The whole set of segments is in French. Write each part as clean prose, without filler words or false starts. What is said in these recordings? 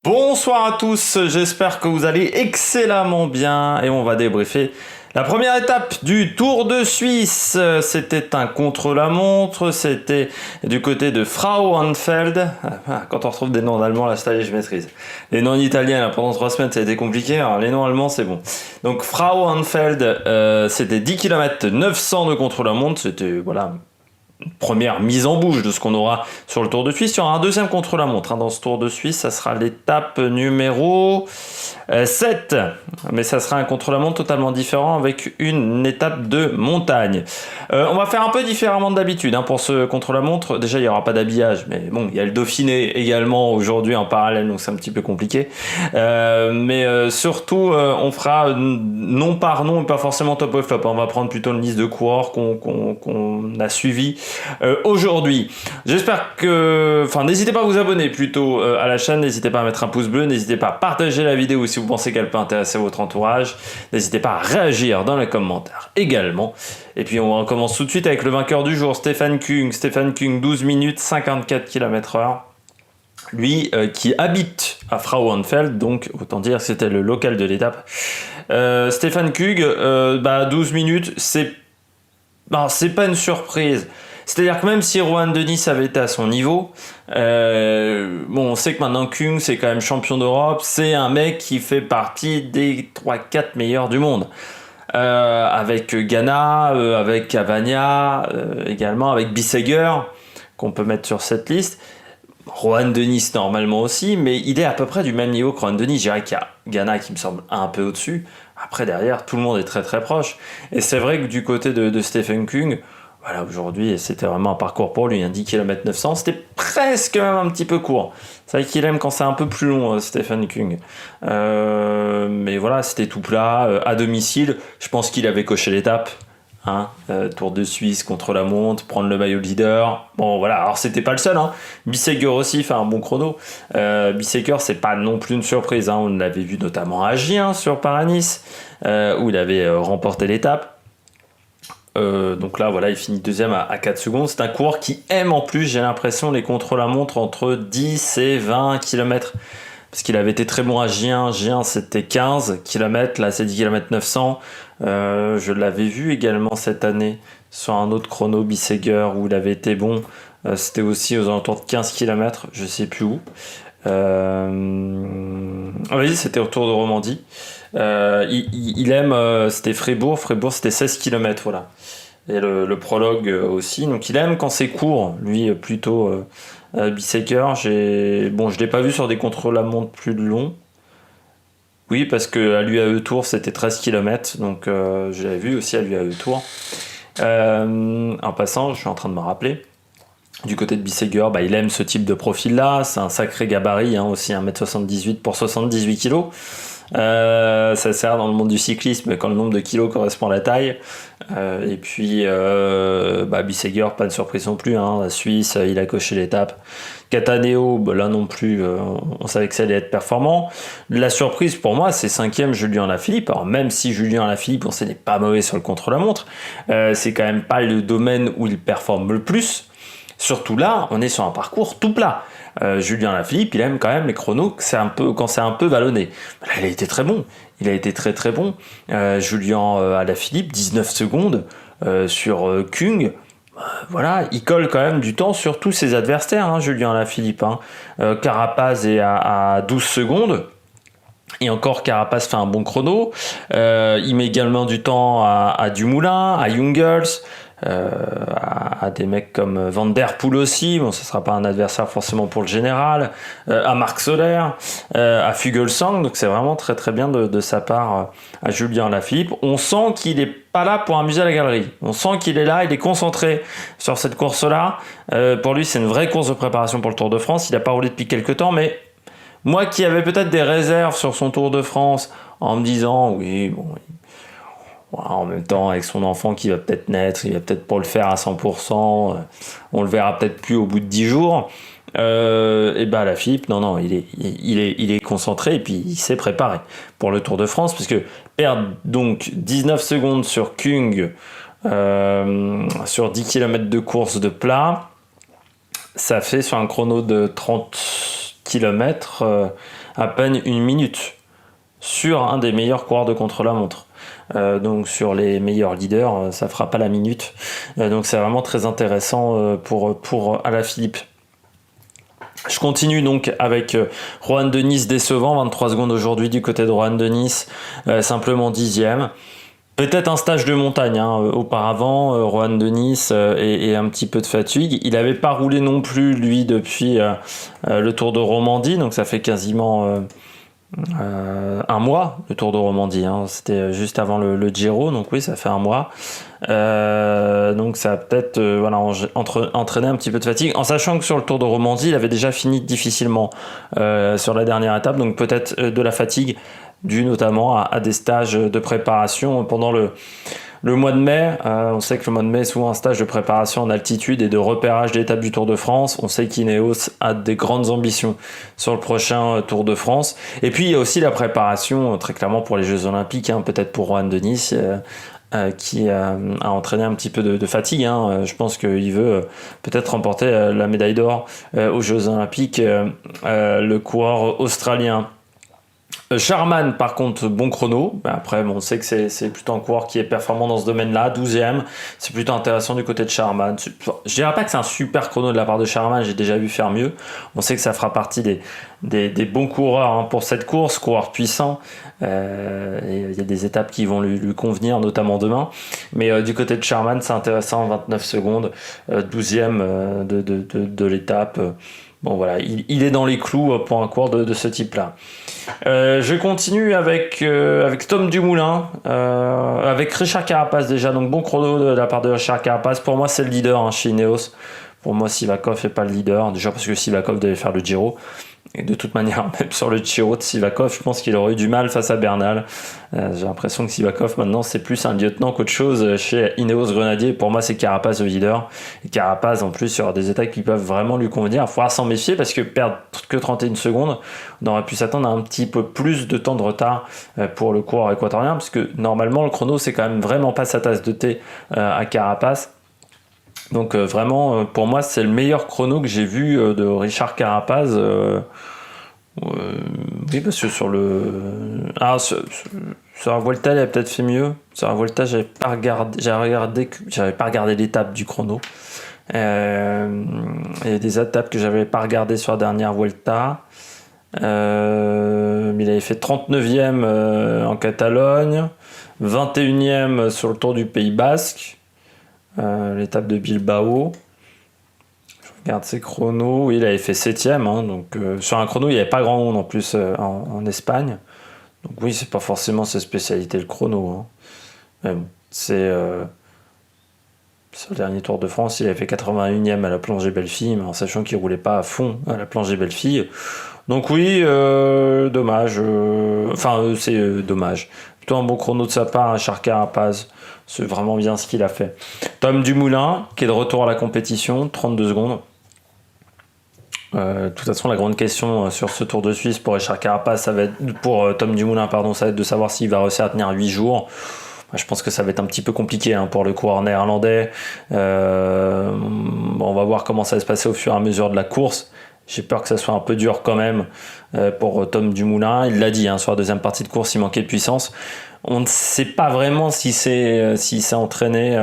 Bonsoir à tous, j'espère que vous allez excellemment bien et on va débriefer la première étape du Tour de Suisse. C'était un contre-la-montre, c'était du côté de Frauenfeld. Quand on retrouve des noms en allemand, là, ça y est, je maîtrise. Les noms italiens, là, pendant 3 semaines, ça a été compliqué, alors les noms allemands, c'est bon. Donc Frauenfeld, c'était 10 km 900 de contre-la-montre, c'était, voilà, première mise en bouche de ce qu'on aura sur le Tour de Suisse. Il y aura un deuxième contre-la-montre dans ce Tour de Suisse. Ça sera l'étape numéro 7. Mais ça sera un contre-la-montre totalement différent avec une étape de montagne. On va faire un peu différemment d'habitude pour ce contre-la-montre. Déjà, il n'y aura pas d'habillage. Mais bon, il y a le Dauphiné également aujourd'hui en parallèle. Donc c'est un petit peu compliqué. Mais surtout, on fera nom par nom et pas forcément top of flop. On va prendre plutôt une liste de coureurs qu'on a suivi aujourd'hui. J'espère que... Enfin, n'hésitez pas à vous abonner plutôt à la chaîne, n'hésitez pas à mettre un pouce bleu, n'hésitez pas à partager la vidéo si vous pensez qu'elle peut intéresser votre entourage, n'hésitez pas à réagir dans les commentaires également. Et puis on commence tout de suite avec le vainqueur du jour, Stefan Kung. Stefan Kung, 12 minutes, 54 km/h. Lui qui habite à Frauenfeld, donc autant dire que c'était le local de l'étape. Stefan Kung, 12 minutes, c'est pas une surprise. C'est-à-dire que même si Rohan Dennis avait été à son niveau, on sait que maintenant Kung, c'est quand même champion d'Europe, c'est un mec qui fait partie des 3-4 meilleurs du monde. Avec Ghana, avec Cavagna, également avec Bissegger, qu'on peut mettre sur cette liste. Rohan Dennis normalement aussi, mais il est à peu près du même niveau que Rohan Dennis. Je dirais qu'il y a Ghana qui me semble un peu au-dessus. Après, derrière, tout le monde est très très proche. Et c'est vrai que du côté de Stefan Kung, voilà, aujourd'hui, c'était vraiment un parcours pour lui, 10 km 900, c'était presque même un petit peu court. C'est vrai qu'il aime quand c'est un peu plus long, Stefan Kung. Mais voilà, c'était tout plat, à domicile. Je pense qu'il avait coché l'étape. Tour de Suisse contre la montre, prendre le maillot leader. Bon voilà, alors c'était pas le seul. Bissegger aussi fait un bon chrono. Bissegger, c'est pas non plus une surprise. On l'avait vu notamment à Gien sur Paris-Nice, où il avait remporté l'étape. Donc là, voilà, il finit deuxième à 4 secondes. C'est un coureur qui aime en plus, j'ai l'impression, les contre-la-montre entre 10 et 20 km. Parce qu'il avait été très bon à Gien. Gien, c'était 15 km. Là, c'est 10 km 900. Je l'avais vu également cette année sur un autre chrono Bissegger où il avait été bon. C'était aussi aux alentours de 15 km. Je sais plus où. Oui, c'était autour de Romandie. Il aime, c'était Fribourg. Fribourg, c'était 16 km, voilà. Et le prologue aussi. Donc il aime quand c'est court, lui plutôt Bissegger. Je l'ai pas vu sur des contre-la-montre plus longs. Oui, parce que à l'UAE Tour, c'était 13 km. Donc je l'avais vu aussi à l'UAE Tour. En passant, je suis en train de me rappeler. Du côté de Bissegger, il aime ce type de profil-là. C'est un sacré gabarit, aussi 1m78 pour 78 kg. Ça sert dans le monde du cyclisme quand le nombre de kilos correspond à la taille. Et puis Bissegger, pas de surprise non plus, la Suisse, il a coché l'étape. Cataneo, là non plus, on savait que ça allait être performant. La surprise pour moi, c'est 5e Julien Alaphilippe. Alors même si Julien Alaphilippe, on sait, n'est pas mauvais sur le contre-la-montre, c'est quand même pas le domaine où il performe le plus. Surtout là, on est sur un parcours tout plat. Julien Alaphilippe, il aime quand même les chronos quand c'est un peu vallonné. Là, il a été très bon. Il a été très très bon. Julien Alaphilippe, 19 secondes sur Kung. Voilà, il colle quand même du temps sur tous ses adversaires, Julien Alaphilippe. Carapaz est à 12 secondes. Et encore, Carapaz fait un bon chrono. Il met également du temps à Dumoulin, à Jungels, à des mecs comme Van Der Poel aussi. Bon, ce ne sera pas un adversaire forcément pour le général. À Marc Soler, à Fuglsang. Donc c'est vraiment très très bien de sa part à Julien Alaphilippe. On sent qu'il n'est pas là pour amuser la galerie. On sent qu'il est là, il est concentré sur cette course-là. Pour lui, c'est une vraie course de préparation pour le Tour de France. Il n'a pas roulé depuis quelques temps, mais moi qui avais peut-être des réserves sur son Tour de France en me disant, oui, bon, en même temps, avec son enfant qui va peut-être naître, il va peut-être pas le faire à 100%, on le verra peut-être plus au bout de 10 jours. Alaphilippe, non, il est concentré et puis il s'est préparé pour le Tour de France, parce que perdre donc 19 secondes sur Kung sur 10 km de course de plat, ça fait sur un chrono de 30 km à peine 1 minute sur un des meilleurs coureurs de contre-la-montre. Donc sur les meilleurs leaders, ça fera pas la minute. Donc c'est vraiment très intéressant pour Alaphilippe. Je continue donc avec Rohan Dennis décevant, 23 secondes aujourd'hui du côté de Rohan Dennis, simplement 10e. Peut-être un stage de montagne auparavant, Rohan Dennis et un petit peu de fatigue. Il n'avait pas roulé non plus lui depuis le Tour de Romandie, donc ça fait quasiment 1 mois le Tour de Romandie, c'était juste avant le Giro, donc oui ça fait 1 mois. Donc ça a peut-être entraîné un petit peu de fatigue, en sachant que sur le Tour de Romandie il avait déjà fini difficilement sur la dernière étape, donc peut-être de la fatigue dû notamment à des stages de préparation pendant le mois de mai. On sait que le mois de mai est souvent un stage de préparation en altitude et de repérage d'étapes du Tour de France. On sait qu'Ineos a des grandes ambitions sur le prochain Tour de France. Et puis il y a aussi la préparation très clairement pour les Jeux Olympiques, peut-être pour Rohan Dennis qui a entraîné un petit peu de fatigue. Je pense qu'il veut peut-être remporter la médaille d'or aux Jeux Olympiques, le coureur australien. Sharman par contre bon chrono, après on sait que c'est plutôt un coureur qui est performant dans ce domaine-là, 12e, c'est plutôt intéressant du côté de Sharman. Je dirais pas que c'est un super chrono de la part de Sharman, j'ai déjà vu faire mieux, on sait que ça fera partie des bons coureurs pour cette course, coureur puissant, et il y a des étapes qui vont lui convenir, notamment demain, mais du côté de Sharman c'est intéressant, 29 secondes, 12e de l'étape. Bon voilà, il est dans les clous pour un coureur de ce type-là. Je continue avec Tom Dumoulin, avec Richard Carapaz déjà, donc bon chrono de la part de Richard Carapaz. Pour moi c'est le leader chez Ineos. Pour moi Sivakov n'est pas le leader, déjà parce que Sivakov devait faire le Giro. Et de toute manière, même sur le Giro de Sivakov, je pense qu'il aurait eu du mal face à Bernal. J'ai l'impression que Sivakov, maintenant, c'est plus un lieutenant qu'autre chose chez Ineos Grenadier. Pour moi, c'est Carapaz le leader. Et Carapaz, en plus, il y aura des étapes qui peuvent vraiment lui convenir. Il faudra s'en méfier parce que perdre que 31 secondes, on aurait pu s'attendre à un petit peu plus de temps de retard pour le coureur équatorien, parce que normalement, le chrono, c'est quand même vraiment pas sa tasse de thé à Carapaz. Donc vraiment, pour moi, c'est le meilleur chrono que j'ai vu de Richard Carapaz. Oui, parce que sur la Vuelta, il a peut-être fait mieux. Sur la Vuelta, j'avais pas regardé l'étape du chrono. Il y a des étapes que j'avais pas regardées sur la dernière Vuelta. Il avait fait 39e en Catalogne, 21e sur le Tour du Pays Basque. L'étape de Bilbao, je regarde ses chronos, oui, il avait fait 7e, donc sur un chrono il n'y avait pas grand monde en plus en Espagne, donc oui c'est pas forcément sa spécialité le chrono, mais bon, c'est sur le dernier Tour de France il avait fait 81e à la plongée Bellefille, mais en sachant qu'il roulait pas à fond à la plongée Bellefille, donc oui dommage, c'est dommage, plutôt un bon chrono de sa part, Richard Carapaz. C'est vraiment bien ce qu'il a fait. Tom Dumoulin, qui est de retour à la compétition, 32 secondes. De toute façon, la grande question sur ce Tour de Suisse pour Richard Carapaz, ça va être, pour Tom Dumoulin, ça va être de savoir s'il va réussir à tenir 8 jours. Je pense que ça va être un petit peu compliqué pour le coureur néerlandais. On va voir comment ça va se passer au fur et à mesure de la course. J'ai peur que ça soit un peu dur quand même pour Tom Dumoulin. Il l'a dit, sur la deuxième partie de course, il manquait de puissance. On ne sait pas vraiment s'il s'est entraîné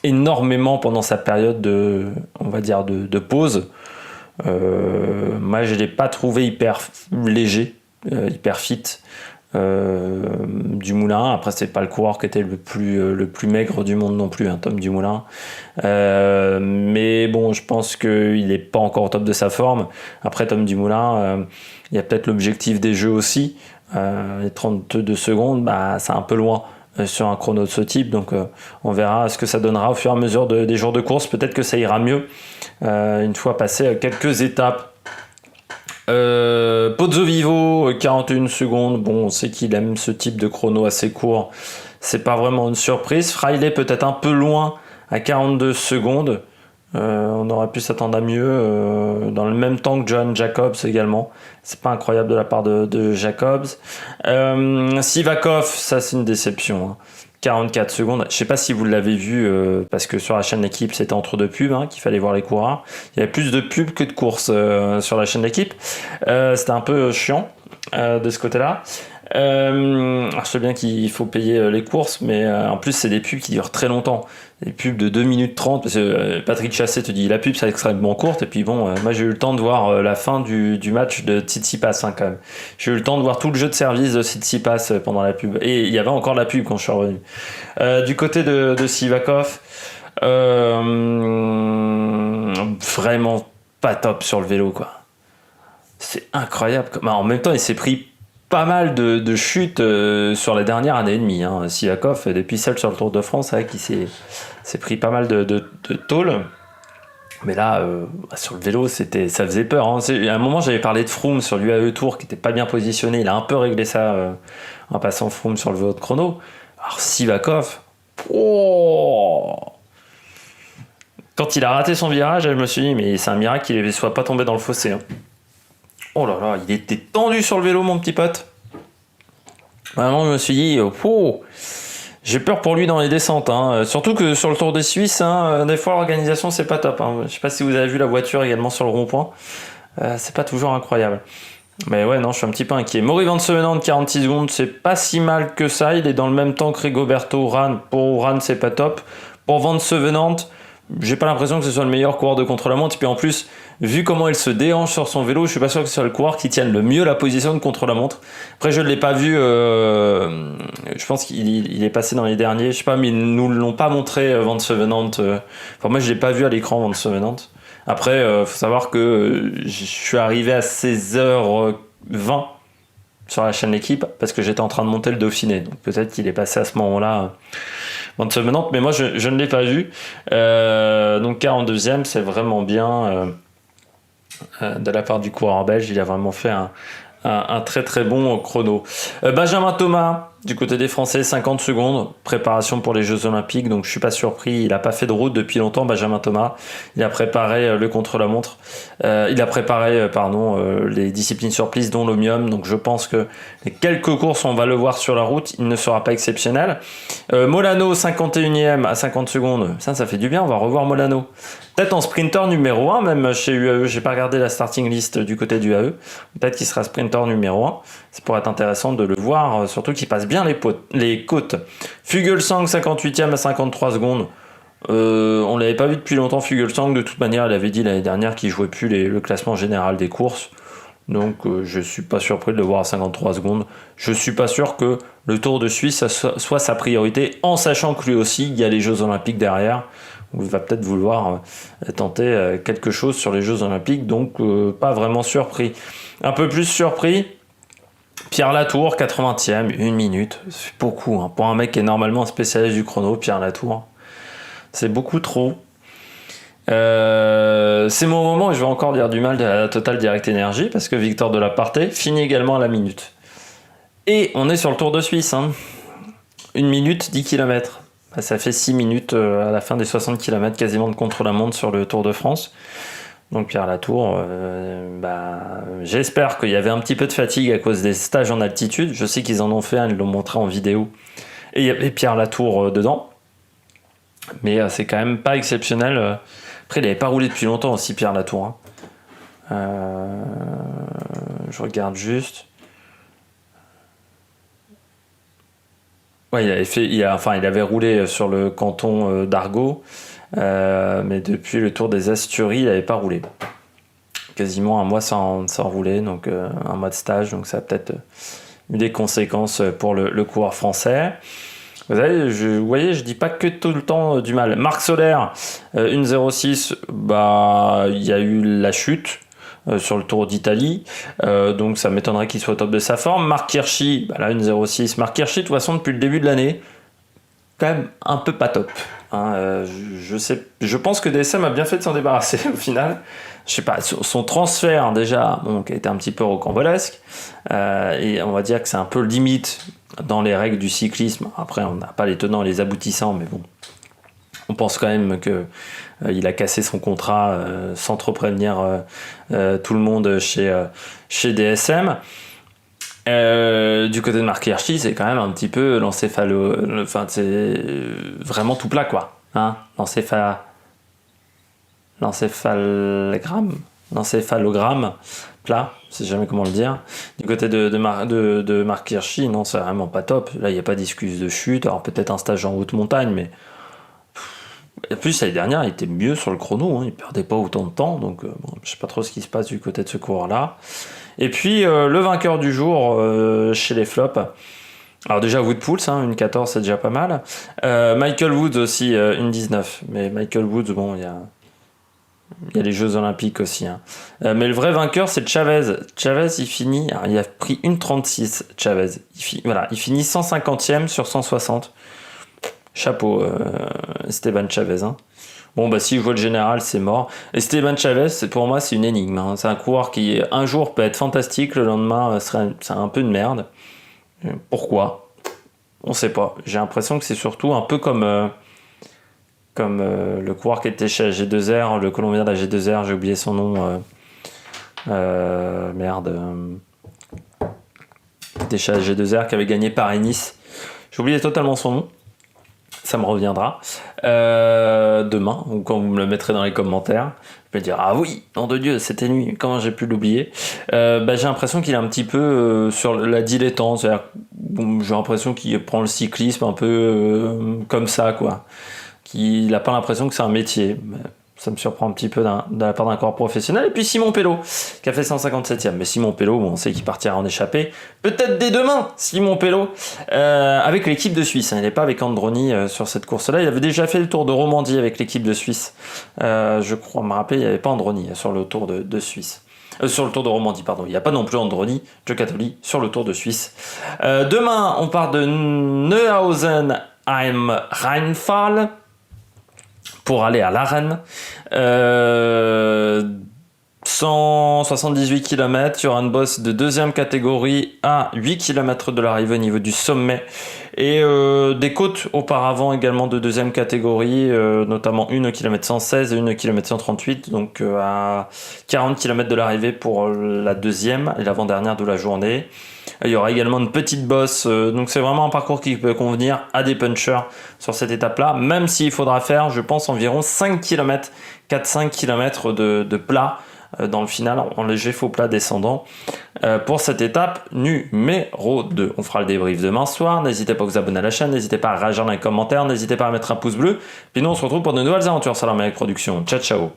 énormément pendant sa période de pause. Moi, je ne l'ai pas trouvé hyper léger, hyper fit. Dumoulin, après c'est pas le coureur qui était le plus maigre du monde non plus, Tom Dumoulin, mais bon, je pense qu'il n'est pas encore au top de sa forme. Après Tom Dumoulin, il y a peut-être l'objectif des Jeux aussi. Les 32 secondes, c'est un peu loin sur un chrono de ce type, donc on verra ce que ça donnera au fur et à mesure des jours de course. Peut-être que ça ira mieux une fois passé quelques étapes. Pozzo Vivo, 41 secondes, bon, on sait qu'il aime ce type de chrono assez court, c'est pas vraiment une surprise. Fraile peut-être un peu loin à 42 secondes, on aurait pu s'attendre à mieux, dans le même temps que Johan Jacobs également, c'est pas incroyable de la part de Jacobs. Sivakov, ça c'est une déception, 44 secondes. Je sais pas si vous l'avez vu, parce que sur la chaîne d'équipe, c'était entre deux pubs, hein, qu'il fallait voir les coureurs. Il y avait plus de pubs que de courses sur la chaîne d'équipe. C'était un peu chiant de ce côté-là. Alors je sais bien qu'il faut payer les courses, mais en plus c'est des pubs qui durent très longtemps. Des pubs de 2 minutes 30, parce que Patrick Chassé te dit la pub c'est extrêmement courte, et puis bon, moi j'ai eu le temps de voir la fin du match de Tsitsipas quand même. J'ai eu le temps de voir tout le jeu de service de Tsitsipas pendant la pub, et il y avait encore de la pub quand je suis revenu. Du côté de Sivakov, vraiment pas top sur le vélo quoi. C'est incroyable. En même temps il s'est pris pas mal de chutes sur la dernière année et demie. Hein. Sivakov, depuis celle sur le Tour de France, qui s'est pris pas mal de tôle. Mais là, sur le vélo, ça faisait peur. Hein. À un moment, j'avais parlé de Froome sur l'UAE Tour qui était pas bien positionné. Il a un peu réglé ça en passant Froome sur le vélo de chrono. Alors Sivakov, quand il a raté son virage, je me suis dit, mais c'est un miracle qu'il ne soit pas tombé dans le fossé. Hein. Oh là là, il était tendu sur le vélo, mon petit pote. Vraiment, je me suis dit, j'ai peur pour lui dans les descentes. Hein. Surtout que sur le Tour des Suisses, des fois l'organisation c'est pas top. Hein. Je sais pas si vous avez vu la voiture également sur le rond-point. C'est pas toujours incroyable. Mais ouais, non, je suis un petit peu inquiet. Maury Van Sevenant de 46 secondes, c'est pas si mal que ça. Il est dans le même temps que Rigoberto Urán. Pour Urán, c'est pas top. Pour Van Sevenant, j'ai pas l'impression que ce soit le meilleur coureur de contre-la-montre. Et puis en plus, vu comment il se déhanche sur son vélo, je suis pas sûr que ce soit le coureur qui tienne le mieux la position de contre-la-montre. Après, je ne l'ai pas vu, je pense qu'il est passé dans les derniers, je sais pas, mais ils nous l'ont pas montré, Van Sevenant. Enfin, moi, je l'ai pas vu à l'écran, Van Sevenant. Après, faut savoir que je suis arrivé à 16h20 sur la chaîne L'équipe parce que j'étais en train de monter le Dauphiné. Donc peut-être qu'il est passé à ce moment-là. Van Sevenant, mais moi je ne l'ai pas vu. Donc 42e, c'est vraiment bien de la part du coureur belge. Il a vraiment fait un très très bon chrono. Benjamin Thomas, du côté des Français, 50 secondes, préparation pour les Jeux Olympiques, donc je suis pas surpris, il a pas fait de route depuis longtemps, Benjamin Thomas. Il a préparé le contre-la-montre, il a préparé les disciplines sur piste, dont l'Omnium, donc je pense que les quelques courses on va le voir sur la route, il ne sera pas exceptionnel. Molano, 51e à 50 secondes, ça fait du bien, on va revoir Molano. Peut-être en sprinter numéro 1 même chez UAE, j'ai pas regardé la starting list du côté du UAE, peut-être qu'il sera sprinter numéro 1, ça pourrait être intéressant de le voir, surtout qu'il passe bien les côtes. Fuglsang, 58e à 53 secondes, on l'avait pas vu depuis longtemps Fuglsang, de toute manière il avait dit l'année dernière qu'il jouait plus le classement général des courses, donc je suis pas surpris de le voir à 53 secondes, je suis pas sûr que le Tour de Suisse soit sa priorité, en sachant que lui aussi il y a les Jeux Olympiques derrière, où il va peut-être vouloir tenter quelque chose sur les Jeux Olympiques, donc pas vraiment surpris. Un peu plus surpris, Pierre Latour, 80e, 1 minute, c'est beaucoup. Hein. Pour un mec qui est normalement spécialiste du chrono, Pierre Latour, c'est beaucoup trop. C'est mon moment où je vais encore dire du mal de la Total Direct Energy, parce que Victor Delaporte finit également à la minute. Et on est sur le Tour de Suisse. 1 minute, 10 km. Ça fait 6 minutes à la fin des 60 km quasiment de contre-la-montre sur le Tour de France. Donc Pierre Latour, j'espère qu'il y avait un petit peu de fatigue à cause des stages en altitude. Je sais qu'ils en ont fait un, ils l'ont montré en vidéo. Et il y avait Pierre Latour dedans. Mais c'est quand même pas exceptionnel. Après, il n'avait pas roulé depuis longtemps aussi, Pierre Latour. Je regarde juste. Ouais, il avait roulé sur le canton d'Argot. Mais depuis le Tour des Asturies, il n'avait pas roulé. Quasiment un mois sans rouler, donc un mois de stage, donc ça a peut-être eu des conséquences pour le coureur français. Vous voyez, je dis pas que tout le temps du mal. Marc Soler, 1,06, il y a eu la chute sur le Tour d'Italie, donc ça m'étonnerait qu'il soit au top de sa forme. Marc Hirschi, là 1,06. Marc Hirschi, de toute façon, depuis le début de l'année, quand même un peu pas top. Je pense que DSM a bien fait de s'en débarrasser au final. Je sais pas, son transfert déjà, qui a été un petit peu rocambolesque, et on va dire que c'est un peu limite dans les règles du cyclisme. Après, on n'a pas les tenants et les aboutissants, mais bon, on pense quand même que il a cassé son contrat sans trop prévenir tout le monde chez DSM. Du côté de Marc Hirschi, c'est quand même un petit peu enfin, c'est vraiment tout plat, quoi. Hein, l'encéphalogramme plat, je sais jamais comment le dire. Du côté de Marc Hirschi, non, c'est vraiment pas top. Là, il n'y a pas d'excuse de chute. Alors, peut-être un stage en haute montagne, mais. Et plus, l'année dernière, il était mieux sur le chrono. Hein. Il perdait pas autant de temps. Donc, bon, je sais pas trop ce qui se passe du côté de ce coureur-là. Et puis, le vainqueur du jour chez les flops. Alors déjà Wood Pools, hein, une 14 c'est déjà pas mal. Michael Woods aussi, une 19. Mais Michael Woods, bon, il y a les Jeux Olympiques aussi. Hein. Mais le vrai vainqueur, c'est Chavez. Chavez, il finit, alors, il a pris une 36, Chavez. Il finit 150e sur 160. Chapeau, Esteban Chavez. Hein. Bon, bah, s'il voit le général, c'est mort. Esteban Chavez, pour moi, c'est une énigme. Hein. C'est un coureur qui, un jour, peut être fantastique, le lendemain, c'est un peu de merde. Pourquoi? On sait pas. J'ai l'impression que c'est surtout un peu comme le coureur qui était chez la G2R, le Colombien de la G2R, j'ai oublié son nom. Qui était chez la G2R, qui avait gagné Paris-Nice. J'ai oublié totalement son nom. Ça me reviendra demain, ou quand vous me le mettrez dans les commentaires. Je vais dire, ah oui, nom de Dieu, c'était lui, comment j'ai pu l'oublier. J'ai l'impression qu'il est un petit peu sur la dilettante, c'est-à-dire, j'ai l'impression qu'il prend le cyclisme un peu comme ça, quoi. Qu'il n'a pas l'impression que c'est un métier. Ça me surprend un petit peu de la part d'un corps professionnel. Et puis Simon Pelot, qui a fait 157e. Mais Simon Pelot, bon, on sait qu'il partira en échappée. Peut-être dès demain, Simon Pelot, avec l'équipe de Suisse. Il n'est pas avec Androni sur cette course-là. Il avait déjà fait le Tour de Romandie avec l'équipe de Suisse. Je crois me rappeler, il n'y avait pas Androni sur le Tour de Suisse. Sur le Tour de Romandie, pardon. Il n'y a pas non plus Androni, Giocattoli, sur le Tour de Suisse. Demain, on part de Neuhausen am Rheinfall pour aller à l'Arène. 178 km, il y aura une bosse de deuxième catégorie à 8 km de l'arrivée au niveau du sommet. Et des côtes auparavant également de deuxième catégorie, notamment une au kilomètre 116 et une au kilomètre 138, donc à 40 km de l'arrivée pour la deuxième et l'avant-dernière de la journée. Il y aura également une petite bosse, donc c'est vraiment un parcours qui peut convenir à des punchers sur cette étape-là, même s'il faudra faire, je pense, environ 5 km, 4-5 km de plat dans le final, en léger faux plat descendant, pour cette étape numéro 2. On fera le débrief demain soir, n'hésitez pas à vous abonner à la chaîne, n'hésitez pas à réagir dans les commentaires, n'hésitez pas à mettre un pouce bleu, puis nous on se retrouve pour de nouvelles aventures sur l'Amérique Production. Ciao ciao.